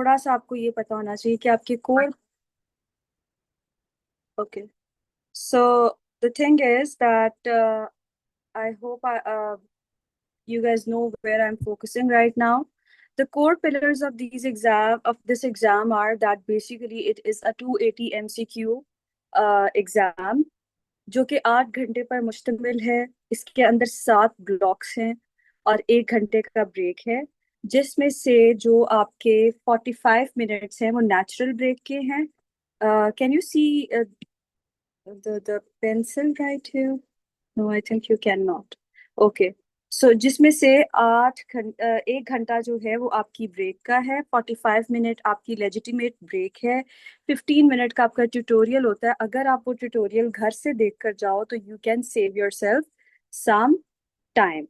थोड़ा सा आपको ये पता होना चाहिए कि आपके core. Okay, so the thing is that I hope you guys know where I'm focusing right now. The core pillars of this exam are that basically it is a 280 MCQ exam जो कि 8 घंटे पर मुश्तमिल है। इसके अंदर 7 blocks हैं और 1 घंटे का ब्रेक है, जिसमें से जो आपके 45 मिनट्स हैं वो नेचुरल ब्रेक के हैं। Can you see the pencil right here? No, I think you cannot. Okay. सो जिसमें से 1 घंटा जो है वो आपकी ब्रेक का है, 45 मिनट आपकी लेजिटिमेट ब्रेक है, 15 मिनट का आपका ट्यूटोरियल होता है। अगर आप वो ट्यूटोरियल घर से देख कर जाओ तो you can save yourself some time.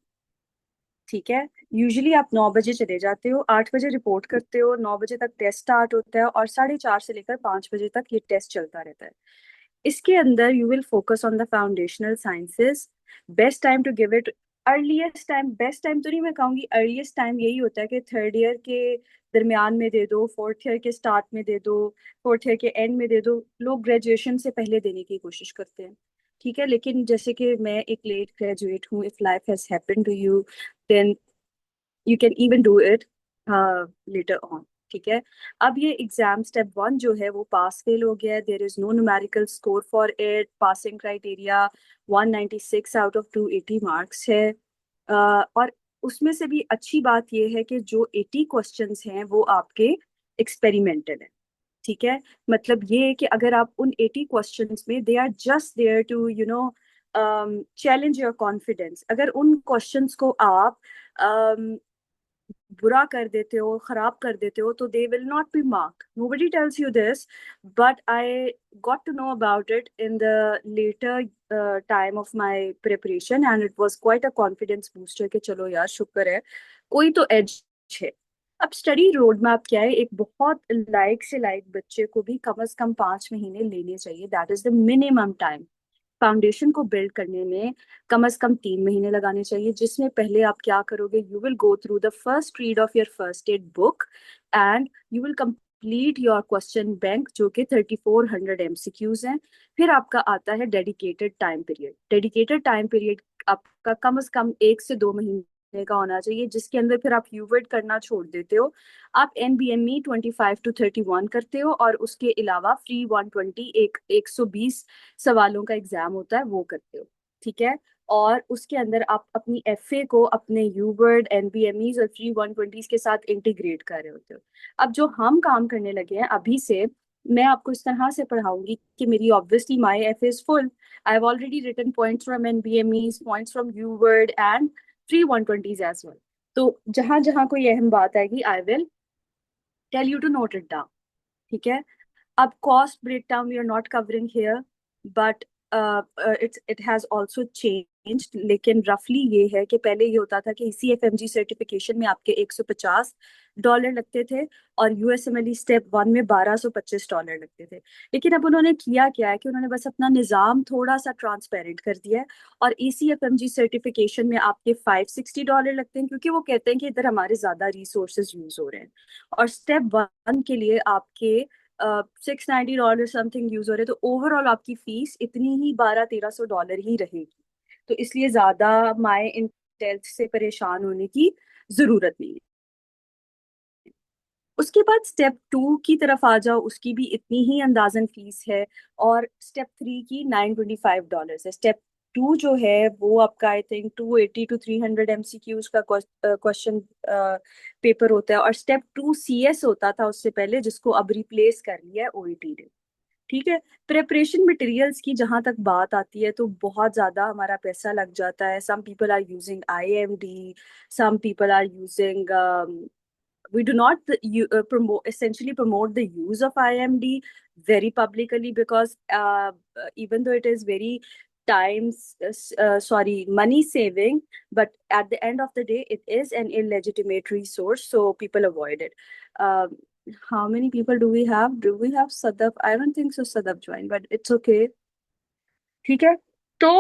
ठीक है। यूजुअली आप 9 बजे चले जाते हो, 8 बजे रिपोर्ट करते हो, 9 बजे तक टेस्ट स्टार्ट होता है और 4:30 से लेकर 5 बजे तक ये टेस्ट चलता रहता है। इसके अंदर you will focus on the foundational sciences. Best time to give it, earliest time, best time तो नहीं मैं कहूँगी, अर्लीस्ट टाइम यही होता है कि थर्ड ईयर के दरमियान में दे दो, फोर्थ ईयर के स्टार्ट में दे दो, फोर्थ ईयर के एंड में दे दो। लोग ग्रेजुएशन से पहले देने की कोशिश करते हैं। ठीक है, लेकिन जैसे कि मैं एक लेट ग्रेजुएट हूँ, if life has happened to you then you can even do it later on. ठीक है। अब ये एग्जाम स्टेप 1 जो है वो पास फेल हो गया है। There is no numerical score for it. Passing criteria 196 out of 280 marks है। और उसमें से भी अच्छी बात ये है कि जो 80 क्वेश्चंस हैं वो आपके एक्सपेरिमेंटल हैं। ठीक है। मतलब ये है कि अगर आप उन 80 क्वेश्चंस में, they are just there to challenge your confidence. अगर उन क्वेश्चंस को आप बुरा कर देते हो, खराब कर देते हो, तो they will not be mark. Nobody tells you this, but I got to know about it in the later time of my preparation and it was quite a confidence booster कि चलो यार शुक्र है कोई तो एज है। अब study road map क्या है? एक बहुत लाइक से लाइक बच्चे को भी कम से कम 5 महीने लेने चाहिए। That is the minimum time. Foundation को बिल्ड करने में कम से कम 3 महीने लगाने चाहिए, जिसमें पहले आप क्या करोगे, you will go through the first read of your first aid book and you will complete your question bank जो कि 3400 MCQs हैं। फिर आपका आता है dedicated time period. Dedicated time period आपका कम से कम 1 से 2 महीने का होना चाहिए, जिसके अंदर फिर आप यूवर्ड करना छोड़ देते हो। आप NBME 25 to 31 करते हो और उसके अलावा फ्री 120, 120 सवालों का एग्जाम होता है, वो करते हो। ठीक है। और उसके अंदर आप अपनी FA को अपने यूवर्ड, NBMEs और फ्री 120 के साथ इंटीग्रेट कर रहे होते हो। अब जो हम काम करने लगे हैं अभी से, मैं आपको इस तरह से पढ़ाऊंगी कि मेरी obviously my FA is full. I have already written points from NBMEs, points from UWorld and free 120s as well. तो जहां जहां कोई अहम बात आएगी I will tell you to note it down. ठीक है। अब cost breakdown we are not covering here, but it has also changed. लेकिन रफली ये है कि पहले ये होता था कि CFMG सर्टिफिकेशन में आपके $150 लगते थे और USMLE स्टेप 1 में $1225 लगते थे। लेकिन अब उन्होंने किया क्या है कि उन्होंने बस अपना निज़ाम थोड़ा सा ट्रांसपेरेंट कर दिया है और ECFMG सर्टिफिकेशन में आपके $560 लगते हैं, क्योंकि वो कहते हैं कि इधर हमारे ज्यादा रिसोर्सेज यूज हो रहे हैं। और स्टेप 1 के लिए आपके $690 समथिंग यूज हो रहे हैं, तो ओवरऑल आपकी फीस इतनी ही 1200-1300 ही रहेगी। तो इसलिए ज्यादा माए इन टेल्थ से परेशान होने की जरूरत नहीं है। उसके बाद स्टेप 2 की तरफ आ जाओ, उसकी भी इतनी ही अंदाजन फीस है और स्टेप 3 की $925 है। स्टेप 2 जो है वो आपका आई थिंक 280 to 300 MCQs का क्वेश्चन पेपर होता है। और स्टेप 2 CS होता था उससे पहले, जिसको अब रिप्लेस कर लिया है OET ने। ठीक है। प्रेपरेशन मटेरियल्स की जहां तक बात आती है तो बहुत ज्यादा हमारा पैसा लग जाता है। Some people are using IMD, some people are using we do not essentially promote the use of IMD very publicly because even though it is very money saving, but at the end of the day it is an illegitimate resource, so people avoid it. um, how many people do we have Sadaf? I don't think so Sadaf joined, but it's okay. ठीक है। तो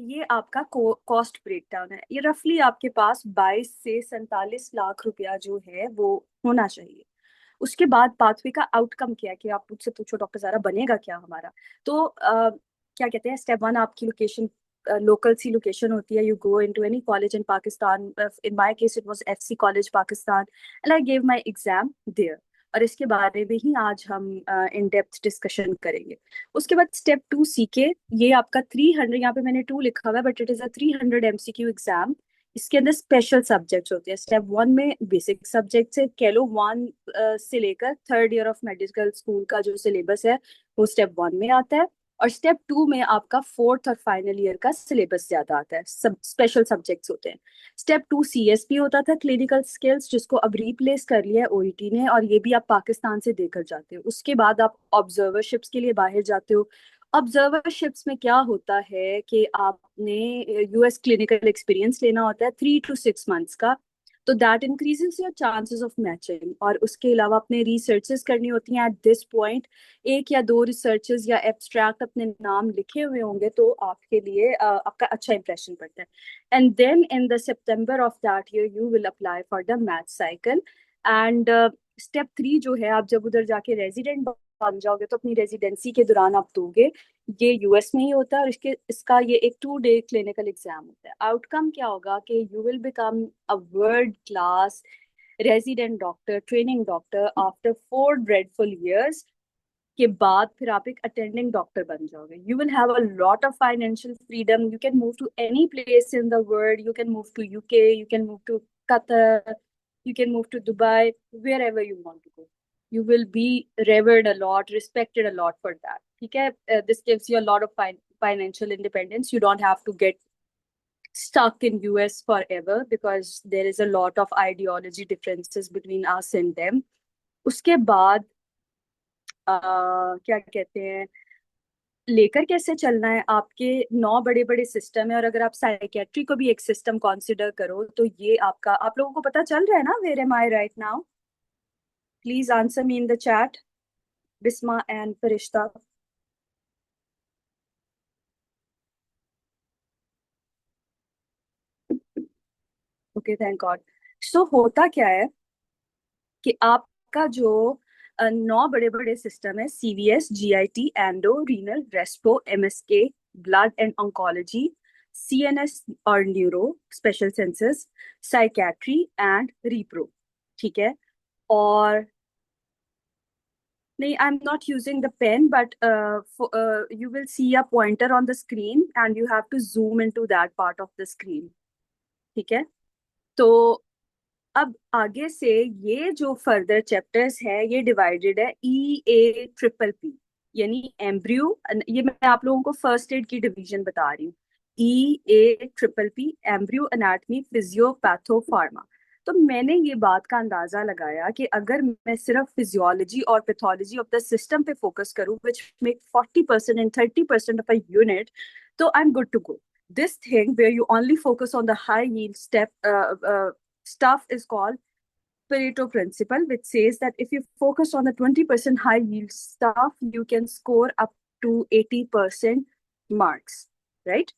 ये आपका cost breakdown है। ये रफली आपके पास 22 से 47 लाख रुपया जो है वो होना चाहिए। उसके बाद पाथवे का आउटकम क्या है, कि आप मुझसे पूछो डॉक्टर ज़ारा बनेगा क्या हमारा। तो क्या कहते हैं, स्टेप वन आपकी लोकेशन, लोकल सी लोकेशन होती है। You go into any college in Pakistan, in my case it was FC college Pakistan, and I gave my exam there. और इसके बारे में ही आज हम इन डेप्थ डिस्कशन करेंगे। उसके बाद स्टेप टू सी के, ये आपका 300, यहाँ पे मैंने 2 लिखा हुआ है but it is a 300 MCQ exam. इसके अंदर स्पेशल सब्जेक्ट्स होते हैं। स्टेप वन में बेसिक सब्जेक्ट्स है, कह लो 1 से लेकर 3rd year of medical school का जो सिलेबस है वो स्टेप वन में आता है। और स्टेप टू में आपका 4th और फाइनल ईयर का सिलेबस ज्यादा आता है, सब स्पेशल सब्जेक्ट्स होते हैं। स्टेप टू CSP होता था, क्लिनिकल स्किल्स, जिसको अब रिप्लेस कर लिया है OET ने, और ये भी आप पाकिस्तान से देकर जाते हो। उसके बाद आप ऑब्जर्वरशिप्स के लिए बाहर जाते हो। ऑब्जर्वरशिप्स में क्या होता है कि आपने US क्लिनिकल एक्सपीरियंस लेना होता है 3 to 6 months का। तो that increases your chances of matching. और उसके अलावा अपने रिसर्चेस करनी होती हैं एट दिस पॉइंट। 1 या 2 रिसर्चेस या एब्स्ट्रैक्ट अपने नाम लिखे हुए होंगे तो आपके लिए आपका अच्छा इंप्रेशन पड़ता है। And then in the September of that year you will apply for the match cycle. And step three जो है, आप जब उधर जाके रेजिडेंट बन जाओगे तो अपनी रेजिडेंसी के दौरान आप दोगे। ये US में ही होता है, और इसका ये एक 2 day क्लिनिकल एग्जाम होता है। आउटकम क्या होगा कि you will become a world class resident doctor, training doctor after 4 dreadful years। के बाद फिर आप एक अटेंडिंग डॉक्टर बन जाओगे। You will have a lot of financial freedom, you can move to any place in the world, you can move to UK, you can move to Qatar, you can move to Dubai, wherever you want to go. You will be revered a lot, respected a lot for that. ठीक है? This gives you a lot of financial independence. You don't have to get stuck in US forever because there is a lot of ideology differences between us and them. उसके बाद क्या कहते हैं, लेकर कैसे चलना है, आपके 9 बड़े बड़े सिस्टम है, और अगर आप साइकेट्री को भी एक सिस्टम कंसिडर करो तो ये आपका, आप लोगों को पता चल रहा है ना, where am I right now? Please answer me in the chat, Bisma and Farishta. Okay, thank God. So होता क्या है कि आपका जो 9 बड़े बड़े सिस्टम है, CVS, GIT, endo, renal, respo, MSK, blood and oncology, CNS और neuro, special senses, psychiatry and repro. ठीक है? और नहीं, I am not using the pen but you will see a pointer on the screen and you have to zoom into that part of the screen। ठीक है? तो अब आगे से ये जो फर्दर चैप्टर्स है ये डिवाइडेड है EA-PPP, यानी एम्ब्रियो। ये मैं आप लोगों को फर्स्ट एड की डिवीजन बता रही हूँ। EA-PPP, embryo anatomy, physio, patho, pharma. तो मैंने ये बात का अंदाजा लगाया कि अगर मैं सिर्फ फिजियोलॉजी और पैथोलॉजी ऑफ द सिस्टम पे फोकस करूँ, which make 40% and 30% of a unit, तो I am good to go. This thing where you only focus on the high yield stuff is called Pareto principle, which says that if you focus on the 20% high yield stuff, you can score up to 80% marks, right?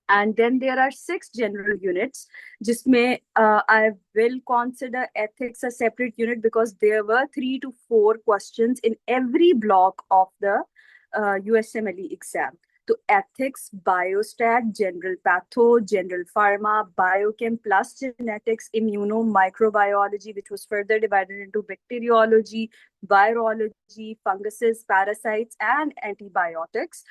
And then there are 6 general units, जिसमें I will consider ethics a separate unit because there were 3 to 4 questions in every block of the USMLE exam. तो ethics, biostat, general patho, general pharma, biochem plus genetics, immuno, microbiology, which was further divided into bacteriology, virology, funguses, parasites, and antibiotics,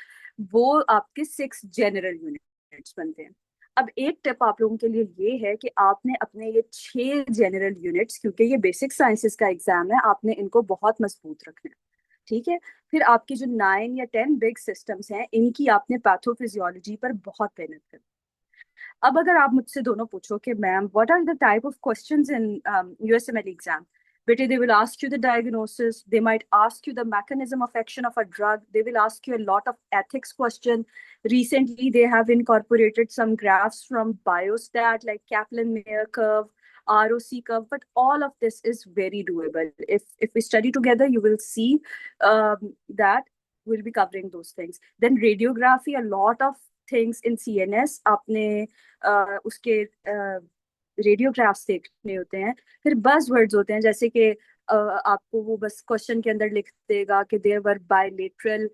वो आपके 6 general units बनते हैं। अब एक tip आप लोगों के लिए ये है कि आपने अपने ये 6 जनरल यूनिट्स, क्योंकि ये बेसिक साइंसेस का एग्जाम है, आपने इनको बहुत मजबूत रखना है। ठीक है? फिर आपकी जो 9 या 10 बिग सिस्टम्स हैं, इनकी आपने पैथोफिजियोलॉजी पर बहुत मेहनत करनी। अब अगर आप मुझसे दोनों पूछो कि ma'am what are the type of questions in USMLE exam, बेटे they will ask you the diagnosis, they might ask you the mechanism of action of a drug, they will ask you a lot of ethics question. Recently they have incorporated some graphs from biostat like Kaplan-Meier curve, ROC curve, but all of this is very doable. If we study together, you will see that we'll be covering those things. Then radiography, a lot of things in CNS आपने उसके radiographs देखने होते हैं। फिर बज words होते हैं जैसे कि आपको वो बस क्वेश्चन के अंदर लिख देगा कि there were bilateral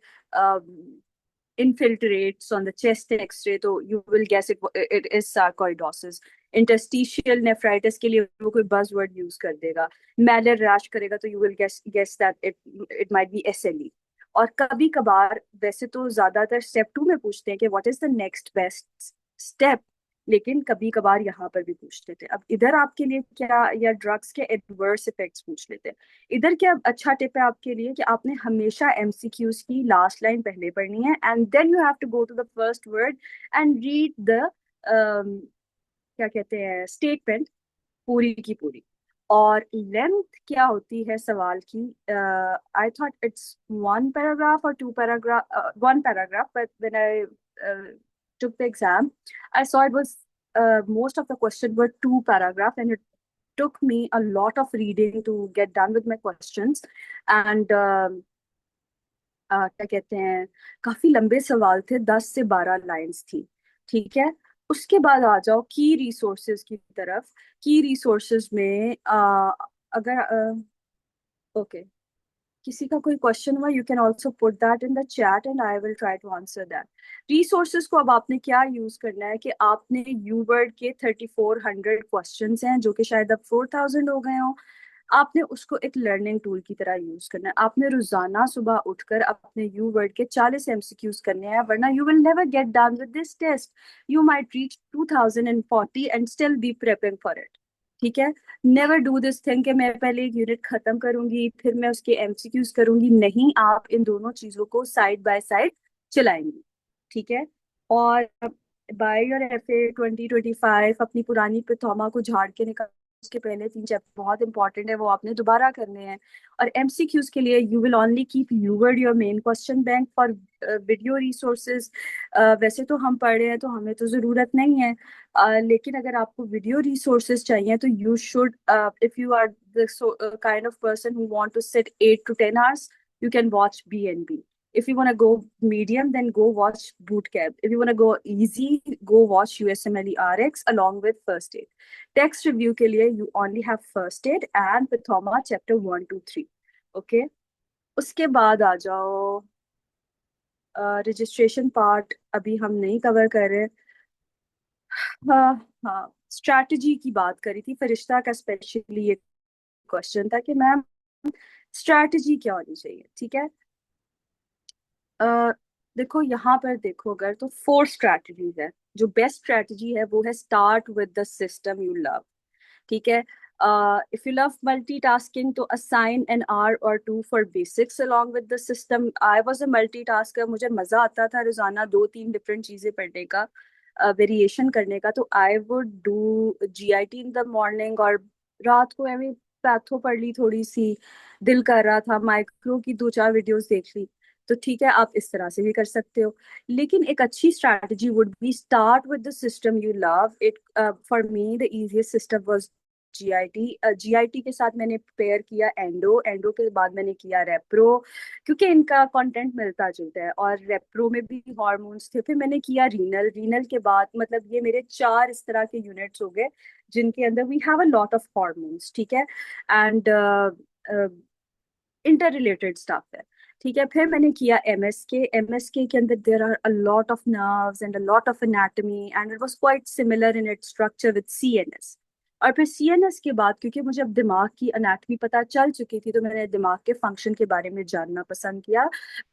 infiltrates on the chest x-ray, तो you will guess it is sarcoidosis. Interstitial nephritis के लिए वो कोई buzzword use कर देगा. Malar rash करेगा तो you will guess that it might be SLE. और कभी कभार, वैसे तो ज्यादातर स्टेप 2 में पूछते हैं कि what is the next best step, लेकिन कभी कभार यहाँ पर भी पूछ लेते हैं. अब इधर आपके लिए क्या, या ड्रग्स के एडवर्स इफेक्ट्स पूछ लेते हैं. इधर क्या अच्छा टिप है आपके लिए कि आपने हमेशा एमसीक्यूज की लास्ट लाइन पहले पढ़नी है, and then you have to go to the first word and read the क्या कहते हैं स्टेटमेंट पूरी की पूरी. और लेंथ क्या होती है सवाल की, I thought it's one paragraph और two paragraph, one paragraph, but when I took the exam, I saw it was most of the question were two paragraph, and it took me a lot of reading to get done with my questions. And क्या कहते हैं, काफी लंबे सवाल थे, 10 से 12 lines थी. ठीक है. उसके बाद आ जाओ की रिसोर्सेज की तरफ. की रिसोर्सेज में अगर ओके, किसी का कोई क्वेश्चन हुआ, you can also put that in the chat and I will try to answer that. Resources को अब आपने क्या यूज करना है कि आपने यू वर्ड के 3400 क्वेश्चंस हैं जो कि शायद अब 4000 हो गए हों. आपने उसको एक लर्निंग टूल की तरह यूज करना है. आपने रोजाना सुबह उठकर अपने यू वर्ड के 40 एमसीक्यूज करने हैं, वरना you will never get done with this test. You might reach 2040 and still be prepping for it. ठीक है. नेवर डू दिस थिंग कि मैं पहले एक यूनिट खत्म करूंगी फिर मैं उसके एमसीक्यूज करूंगी. नहीं, आप इन दोनों चीजों को साइड बाय साइड चलाएंगी. ठीक है. और बाय योर एफए 2025 अपनी पुरानी पिथौमा को झाड़ के निकाल. उसके पहले 3 चैप्टर बहुत इंपॉर्टेंट है, वो आपने दोबारा करने हैं. और एमसीक्यूज के लिए you will only keep UWorld your main question bank. For video resources, वैसे तो हम पढ़ रहे हैं तो हमें तो जरूरत नहीं है, लेकिन अगर आपको वीडियो रिसोर्सेज चाहिए तो you should, if you are the kind of person who want to sit 8 to 10 hours, you can watch BNB. If you want to go medium, then go watch boot camp. If you want to go easy, go watch USMLE RX along with first aid. Text review के लिए you only have first aid and Pathoma chapter 1 to 3. Okay. उसके बाद आ जाओ registration part, अभी हम नहीं cover कर रहे. हाँ हाँ, स्ट्रैटेजी की बात करी थी फरिश्ता का. स्पेशली ये क्वेश्चन था कि मैम स्ट्रैटेजी क्या होनी चाहिए. ठीक है. देखो यहाँ पर देखो, अगर तो 4 स्ट्रैटेजीज है. जो बेस्ट स्ट्रैटेजी है वो है start with the system you love. ठीक है. इफ यू लव मल्टीटास्किंग तो असाइन एन आवर और 2 for basics along with the system. I was a multitasker, मुझे मजा आता था रोजाना 2-3 डिफरेंट चीजें पढ़ने का, वेरिएशन करने का. तो I would do GIT in the morning, और रात को एवं पैथो पढ़ ली थोड़ी सी, दिल कर रहा था माइक्रो की 2-4 वीडियोस देख ली. तो ठीक है, आप इस तरह से भी कर सकते हो. लेकिन एक अच्छी strategy would be start with the system you love it. For me the easiest system was GIT. GIT के साथ मैंने पेयर किया एंडो. एंडो के बाद मैंने किया रेप्रो, क्योंकि इनका कंटेंट मिलता जुलता है, और रेप्रो में भी हॉर्मोन्स थे. फिर मैंने किया रीनल. रीनल के बाद मतलब ये मेरे 4 इस तरह के यूनिट्स हो गए जिनके अंदर we have a lot of hormones. ठीक है. एंड इंटर रिलेटेड स्टफ है. ठीक है. फिर मैंने किया एमएसके. एमएसके के अंदर there are a lot of nerves and a lot of anatomy, and it was quite similar in its structure with CNS. और फिर सीएनएस के बाद, क्योंकि मुझे अब दिमाग की एनाटॉमी पता चल चुकी थी, तो मैंने दिमाग के फंक्शन के बारे में जानना पसंद किया,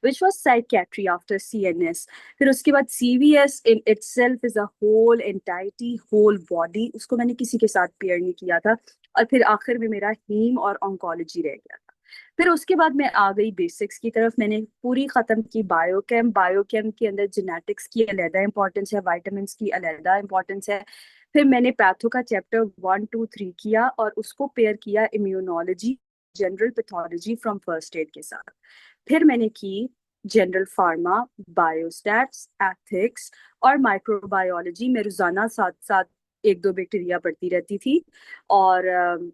which was psychiatry after CNS. फिर उसके बाद CVS in itself is a whole entity, whole body. उसको मैंने किसी के साथ पेयर नहीं किया था. और फिर आखिर में मेरा हीम और ऑन्कोलॉजी रह गया. फिर उसके बाद मैं आ गई बेसिक्स की तरफ. मैंने पूरी खत्म की बायोकेम. बायोकेम के अंदर जेनेटिक्स की अलहदा इंपॉर्टेंस है, वाइटामिन की अलहदा इंपॉर्टेंस है. फिर मैंने पैथो का चैप्टर 1, 2, 3 किया और उसको पेयर किया immunology, general pathology from first aid के साथ. फिर मैंने की जनरल फार्मा, बायोस्टैट्स, एथिक्स और माइक्रोबायोलॉजी. मैं रोजाना साथ साथ 1-2 बैक्टीरिया पढ़ती रहती थी, और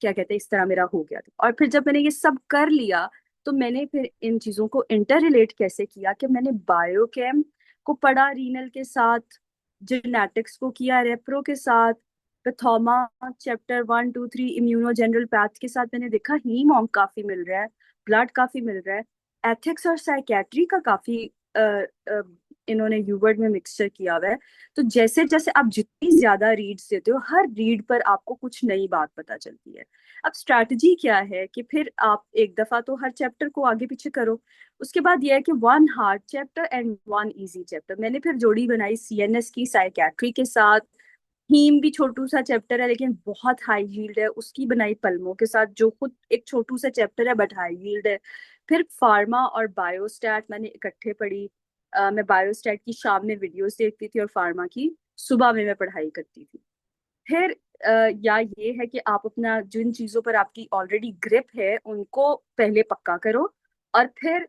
क्या कहते हैं इस तरह मेरा हो गया था. और फिर जब मैंने ये सब कर लिया, तो मैंने फिर इन चीजों को इंटर रिलेट कैसे किया कि मैंने बायोकेम को पढ़ा रीनल के साथ, जेनेटिक्स को किया रेप्रो के साथ, Pathoma chapter 1 2 3 immuno general path के साथ मैंने देखा हीम ऑन्क काफी मिल रहा है, ब्लड काफी मिल रहा है, एथिक्स और साइकेट्री का काफी अ, अ, इन्होंने यूवर्ड में मिक्सचर किया हुआ है। तो जैसे जैसे आप जितनी ज्यादा रीड्स देते हो, हर रीड पर आपको कुछ नई बात पता चलती है। अब स्ट्रैटेजी क्या है कि फिर आप एक दफा तो हर चैप्टर को आगे पीछे करो, उसके बाद यह है कि one hard chapter and one easy chapter. मैंने फिर जोड़ी बनाई सीएनएस की साइकेट्री के साथ। हीम भी छोटू सा चैप्टर है लेकिन बहुत हाई यील्ड है, उसकी बनाई पल्मो के साथ जो खुद एक छोटू सा चैप्टर है बट हाई यील्ड है। फिर फार्मा और बायोस्टैट मैंने इकट्ठे पढ़ी। मैं बायोस्टैट की शाम में वीडियोस देखती थी और फार्मा की सुबह में मैं पढ़ाई करती थी। फिर या ये है कि आप अपना जिन चीजों पर आपकी ऑलरेडी ग्रिप है उनको पहले पक्का करो, और फिर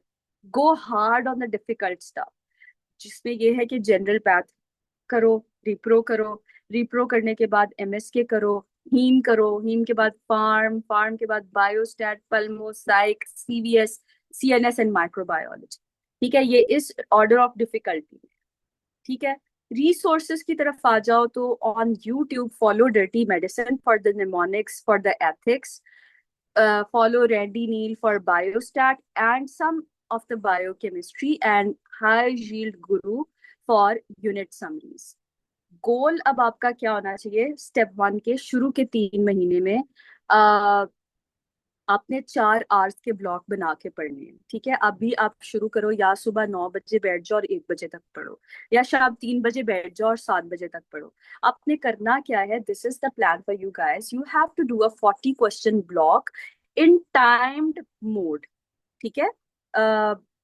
गो hard on the difficult stuff, जिसमें ये है कि जनरल पैथ करो, रिप्रो करो, रिप्रो करने के बाद एमएसके करो, हीम करो, हीम के बाद फार्म, फार्म के बाद biostat, pulmo, psych, CVS, CNS and microbiology. ठीक है, ये इस ऑर्डर ऑफ डिफिकल्टी। ठीक है, रिसोर्सेज की तरफ आ जाओ तो on YouTube follow dirty medicine for the mnemonics for the ethics, follow Randy Neal for biostat and some of the biochemistry, and high yield guru for unit summaries. गोल अब आपका क्या होना चाहिए? स्टेप 1 के शुरू के 3 महीने में आपने 4 आवर्स के ब्लॉक बना के पढ़ने हैं। ठीक है, अभी आप शुरू करो, या सुबह 9 बजे बैठ जाओ और 1 बजे तक पढ़ो, या शाम 3 बजे बैठ जाओ और 7 बजे तक पढ़ो। आपने करना क्या है, this is the plan for you guys, you have to do a 40 question block in timed mode. ठीक है,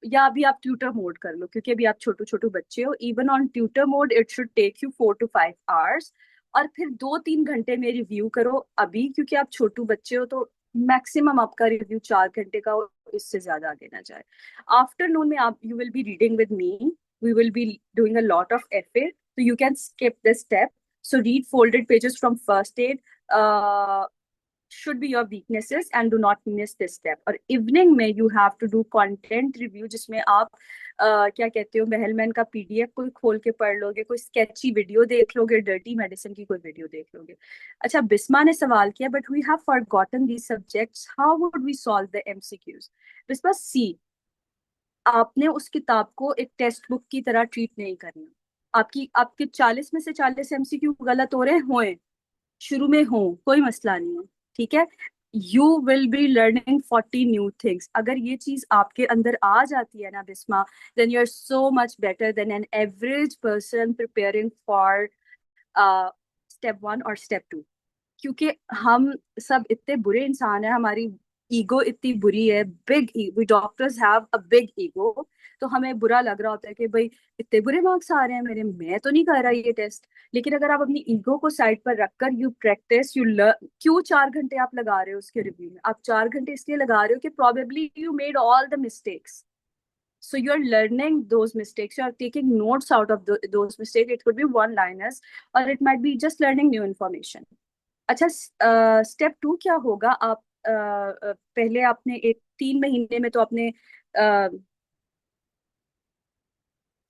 या अभी आप ट्यूटर मोड कर लो क्योंकि अभी आप छोटू छोटू बच्चे हो। Even on tutor mode it should take you 4 to 5 hours. और फिर 2 3 घंटे में रिव्यू करो अभी, क्योंकि आप छोटू बच्चे हो तो मैक्सिमम आपका रिव्यू 4 घंटे का हो, इससे ज्यादा आगे ना जाए। आफ्टरनून में आप you will be reading with me, we will be doing a lot of FA, so you can skip this step. So read folded pages from first aid, should be your weaknesses, and do not miss this step. और evening में you have to do content review, जिसमें आप क्या कहते हो, महलमैन का PDF कोई खोल के पढ़ लोगे, कोई स्केची वीडियो देख लोगे, डर्टी मेडिसिन की कोई वीडियो देख लोगे। अच्छा, बिस्मा ने सवाल किया, but we have forgotten these subjects, how would we solve the MCQs? Bisma see, आपने उस किताब को एक टेक्स्ट बुक की तरह ट्रीट नहीं करना। आपकी आपके 40 में से 40 एमसीक्यू गलत हो रहे होए, शुरू में हो, कोई मसला नहीं है। ठीक है, you will be learning 40 new things. अगर ये चीज आपके अंदर आ जाती है ना Bisma, then you are so much better than an average person preparing for step 1 और स्टेप 2। क्योंकि हम सब इतने बुरे इंसान हैं, हमारी ईगो इतनी बुरी है, big we doctors have a big ego. तो हमें बुरा लग रहा होता है कि भाई इतने बुरे मार्क्स आ रहे हैं मेरे, मैं तो नहीं कर रहा ये टेस्ट। लेकिन अगर आप अपनी ईगो को साइड पर रखकर यू प्रैक्टिस, यू लर्न। क्यों 4 घंटे आप लगा रहे हो उसके रिव्यू में? आप 4 घंटे इसलिए लगा रहे हो कि probably you made all the mistakes, so you're learning those mistakes, you're taking notes out of those mistakes. It could be one liners or it might be just learning new information. अच्छा, step 2 क्या होगा? आप पहले आपने एक 3 महीने में तो आपने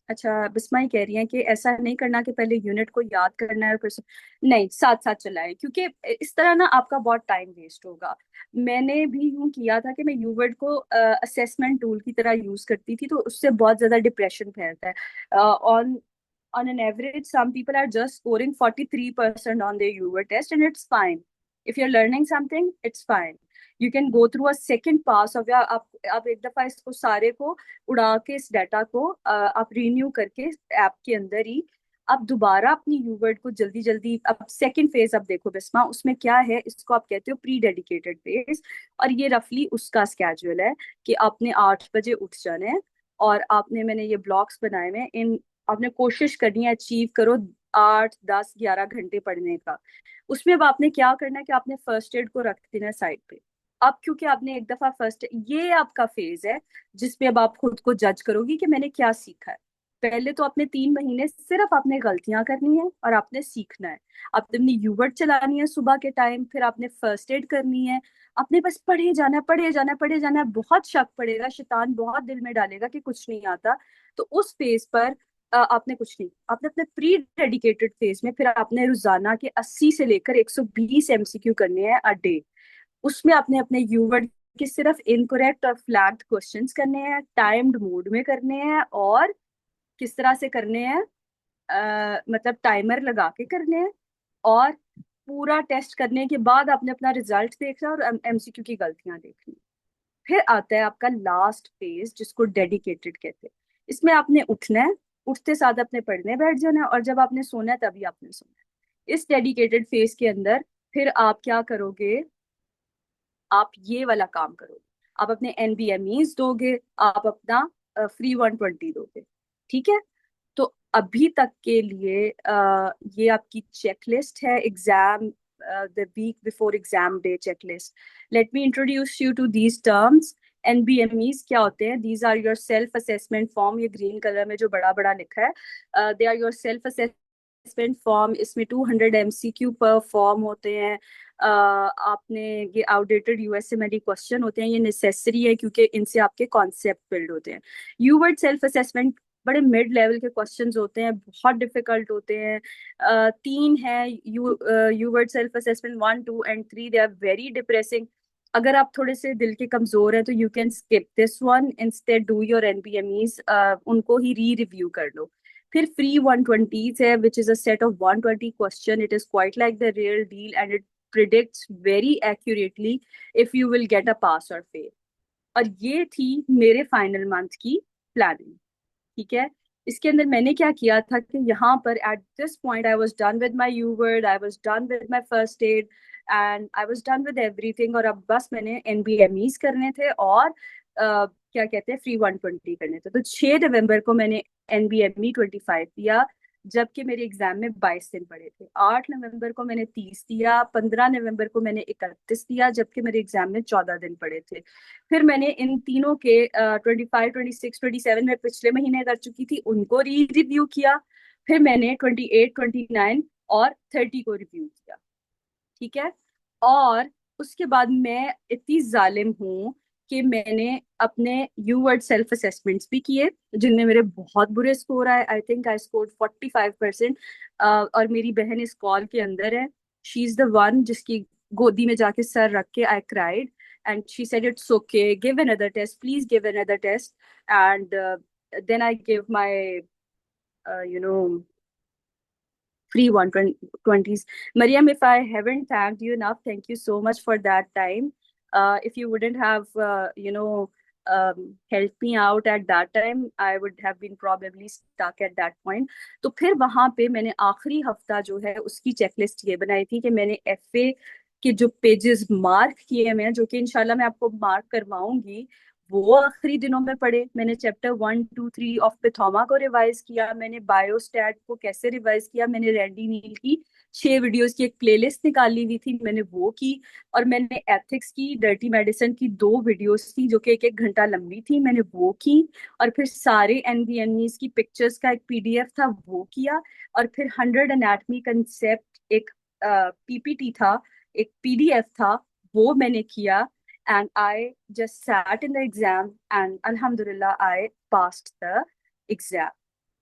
अच्छा, बिस्मा ही कह रही है कि ऐसा नहीं करना कि पहले यूनिट को याद करना है और फिर नहीं, साथ साथ चलाएं, क्योंकि इस तरह ना आपका बहुत टाइम वेस्ट होगा। मैंने भी यूं किया था कि मैं यूवर्ड को असेसमेंट टूल की तरह यूज करती थी, तो उससे बहुत ज्यादा डिप्रेशन फैलता है। On on an average, some people are just scoring 43% on their UVer test, and it's fine. If you're learning something, it's fine. You can go through a second pass of या आप एक दफा इसको सारे को उड़ा के, इस डाटा को आप रीन्यू करके ऐप के अंदर ही आप दोबारा अपनी यूवर्ड को जल्दी जल्दी, अब सेकंड फेज अब देखो बिस्मा, उसमें क्या है, इसको आप कहते हो प्री डेडिकेटेड फेज। और ये रफली उसका स्केड्यूल है कि आपने 8 बजे उठ जाना है, और आपने, मैंने ये ब्लॉक्स बनाए हुए हैं, इन आपने कोशिश करनी है अचीव करो 8 10 11 घंटे पढ़ने का। उसमें अब आपने क्या करना है कि आपने फर्स्ट एड को रख देना साइड पे। अब क्योंकि आपने एक दफा फर्स्ट, ये आपका फेज है जिसमें अब आप खुद को जज करोगी कि मैंने क्या सीखा है। पहले तो अपने 3 महीने सिर्फ आपने गलतियां करनी है और आपने सीखना है। आपने अपनी यूवर्ट चलानी है सुबह के टाइम, फिर आपने फर्स्ट एड करनी है। आपने बस पढ़े जाना है, पढ़े जाना है, पढ़े जाना है। बहुत शक पड़ेगा, शैतान बहुत दिल में डालेगा कि कुछ नहीं आता। तो उस फेज पर आपने कुछ नहीं, आपने अपने प्री डेडिकेटेड फेज में फिर आपने रोजाना के 80 से लेकर 120 एमसीक्यू करने हैं अ डे। उसमें आपने अपने यूवर्ड के सिर्फ इनकरेक्ट और फ्लैग्ड क्वेश्चंस करने हैं, टाइम्ड मोड में करने हैं, और किस तरह से करने हैं, मतलब टाइमर लगा के करने हैं। और पूरा टेस्ट करने के बाद आपने अपना रिजल्ट देखना और एमसीक्यू की गलतियां देखनी। फिर आता है आपका लास्ट फेज जिसको डेडिकेटेड कहते हैं। इसमें आपने उठना है, उठते साथ अपने पढ़ने बैठ जाना है, और जब आपने सोना है तभी आपने सोना है। इस डेडिकेटेड फेज के अंदर फिर आप क्या करोगे, आप ये वाला काम करोगे, आप अपने एनबीएमईज दोगे, आप अपना फ्री 120 दोगे। ठीक है। तो अभी तक के लिए ये आपकी चेकलिस्ट है, exam the week before exam day checklist. Let me introduce you to these terms. NBMEs क्या होते हैं? These are your self assessment form. ये ग्रीन कलर में जो बड़ा बड़ा लिखा है, they are your self assessment form. इसमें 200 एमसीक्यू पर फॉर्म होते हैं। आपने ये आउटडेटेड यूएसएमएल क्वेश्चन होते हैं, ये नेसेसरी है क्योंकि इनसे आपके कॉन्सेप्ट बिल्ड होते हैं। यूवर्ड सेल्फ असेसमेंट बड़े मिड लेवल के क्वेश्चंस होते हैं, बहुत डिफिकल्ट होते हैं। तीन है UWorld self assessment, 1, 2 and 3। They are very depressing. अगर आप थोड़े से दिल के कमजोर हैं तो you can skip this one, instead do your NBMEs, उनको ही री रिव्यू कर लो। फिर फ्री 120s है, which is a set of 120 question. It is quite like the real deal and it predicts very accurately if you will get a pass or fail। और ये थी मेरे फाइनल मंथ की planning. ठीक है। इसके अंदर मैंने क्या किया था कि यहाँ पर at this point I was done with my you word, I was done with my first aid, and I was done with everything. और अब बस मैंने एनबीएमईज करने थे और क्या कहते हैं, फ्री 120 करने थे। तो 6 नवंबर को मैंने एनबीएमई 25 दिया, जबकि मेरे एग्जाम में 22 दिन पड़े थे। 8 नवंबर को मैंने 30 दिया, 15 नवंबर को मैंने 31 दिया, जबकि मेरे एग्जाम में 14 दिन पड़े थे। फिर मैंने इन तीनों के 25, 26, 27 में पिछले महीने कर चुकी थी, उनको री रिव्यू किया। फिर मैंने 28, 29 और 30 को रिव्यू किया। ठीक है। और उसके बाद मैं इतनी जालिम हूँ कि मैंने अपने यू वर्ड सेल्फ असेसमेंट्स भी किए, जिनमें मेरे बहुत बुरे स्कोर आए। I think I scored 45%। और मेरी बहन इस कॉल के अंदर है। शी इज द वन जिसकी गोदी में जाके सर रख के I cried, and she said it's okay, give another test, please give another test. And then I give my you know free 120s. Mariam, if I haven't thanked you enough, thank you so much for that time. If you wouldn't have, helped me out at that time, I would have been probably stuck at that point. तो फिर वहां पे मैंने आखिरी हफ्ता जो है उसकी चेकलिस्ट ये बनाई थी कि मैंने एफए के जो पेजेस मार्क किए हैं, जो कि इंशाल्लाह मैं आपको मार्क करवाऊंगी, वो आखिरी दिनों में पढ़े। मैंने चैप्टर 1, 2, 3 ऑफ पिथोमा को रिवाइज किया, मैंने बायोस्टैट को कैसे रिवाइज किया, मैंने रैंडी नील की 6 वीडियोस की एक प्लेलिस्ट निकाली हुई थी, मैंने वो की। और मैंने एथिक्स की, डर्टी मेडिसिन की 2 वीडियोस थी जो कि 1 1 घंटा लंबी थी, मैंने वो की। और फिर सारे एनबीएमईज की पिक्चर्स का एक पीडीएफ था, वो किया। और फिर 100 एनाटमी कंसेप्ट एक पीपीटी था, एक पीडीएफ था, वो मैंने किया। And I just sat in the exam and Alhamdulillah I passed the exam।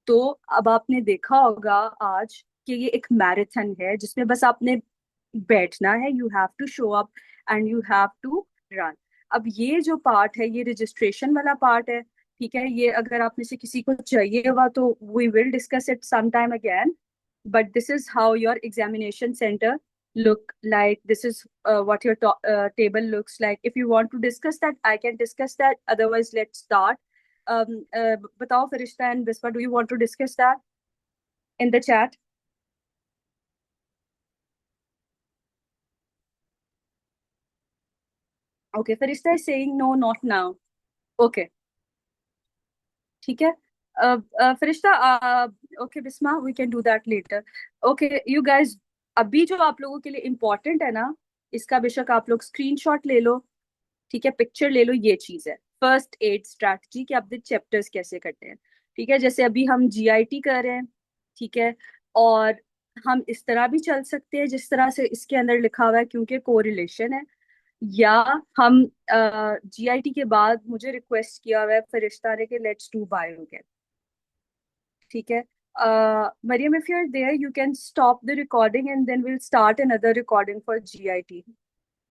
तो अब आपने देखा होगा आज कि ये एक मैराथन है जिसमें बस आपने बैठना है, you have to show up and you have to run. अब ये जो पार्ट है ये रजिस्ट्रेशन वाला पार्ट है। ठीक है। ये अगर आप में से किसी को चाहिए होगा तो we will discuss it some time again, but this is how your examination center look like. This is what your table looks like. If you want to discuss that, I can discuss that. Otherwise, let's start. Batao Farishta and Biswa, do you want to discuss that in the chat? Okay, Farishta is saying no, not now. Okay, ठीक है। Farishta, okay Bisma, we can do that later. Okay you guys, अभी जो आप लोगों के लिए important है ना, इसका बेशक आप लोग स्क्रीनशॉट ले लो। ठीक है, पिक्चर ले लो। ये चीज है फर्स्ट एड स्ट्रैटेजी कि आपने चैप्टर्स कैसे करते हैं। ठीक है। जैसे अभी हम जीआईटी कर रहे हैं। ठीक है। और हम इस तरह भी चल सकते हैं जिस तरह से इसके अंदर लिखा हुआ है, क्योंकि कोरिलेशन है। या हम जीआईटी के बाद मुझे रिक्वेस्ट किया हुआ है फरिश्ता ने कि लेट्स डू बायो। ठीक है? Mariam, if you're there, you can stop the recording and then we'll start another recording for GIT.